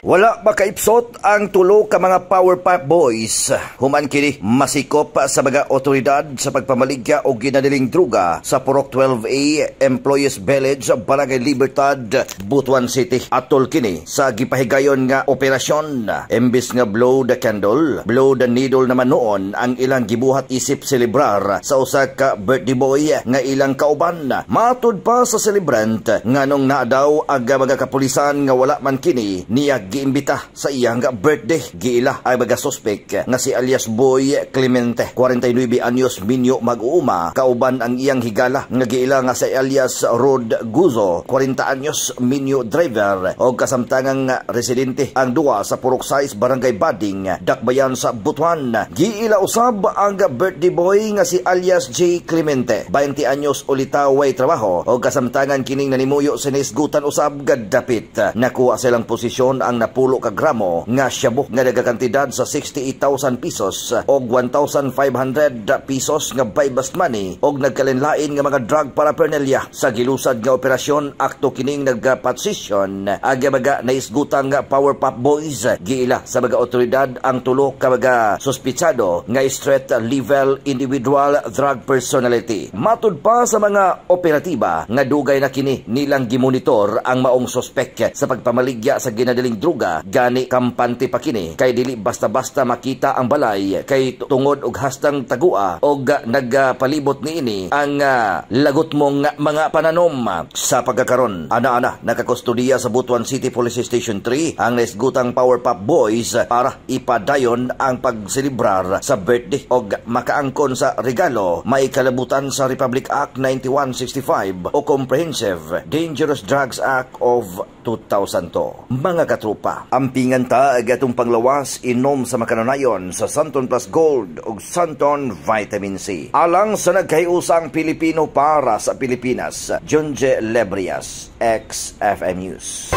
Wala makaipsot ang tulo ka mga Powerpuff Boys. Human kini masikop sa mga otoridad sa pagpamaligya o ginadiling druga sa Purok 12A Employees Village, Barangay Libertad, Butuan City. Atol kini sa gipahigayon nga operasyon. Imbis nga blow the candle, blow the needle naman noon ang ilang gibuhat isip selebrar sa usa ka birthday boy nga ilang kauban. Matud pa sa celebrant nganong naadaw ang mga kapulisan nga wala man kini niya giimbita sa iyang birthday. Giila ay mga suspek nga si alias Boy Clemente, 49 anyos, minyo mag-uuma. Kauban ang iyang higala nga giila nga si alias Rod Guzo, 40 anyos, minyo driver o kasamtangang residente ang duwa sa Purok 6 Barangay Bading, Dakbayan sa Butuan. Giila usab ang birthday boy nga si alias J. Clemente, 20 anyos, ulitaway trabaho o kasamtangan kining nanimuyo sinisgutan usab gadapit. Nakuha silang posisyon ang napulo ka gramo nga shabu nga nagakantidad sa 68,000 pesos o 1,500 pesos nga buy-bust money o nagkalinlain nga mga drug paraphernalia. Sa gilusad nga operasyon akto kining nagpatsisyon aga mga naisgutang nga Powerpuff Boys. Giila sa mga otoridad ang tulo ka mga suspitsado nga street level individual drug personality. Matud pa sa mga operatiba nga dugay na kini nilang gimonitor ang maong suspek sa pagpamaligya sa ginadaling druga. Gani kampante pa kini kay dili basta-basta makita ang balay kay tungod og hastang tagua og nagpalibot niini ang lagot mong mga pananom. Sa pagkakaron ana-ana nakakustudiya sa Butuan City Police Station 3 ang naisgutang Powerpuff Boys para ipadayon ang pagselebrar sa birthday og makaangkon sa regalo may kalabutan sa Republic Act 9165 o Comprehensive Dangerous Drugs Act of 2002. Mga katropa, ampingan ta agatong panglawas inom sa makananayon sa Santon Plus Gold ug Santon Vitamin C. Alang sa nagkayusang Pilipino para sa Pilipinas, Junje Lebrias, XFM News.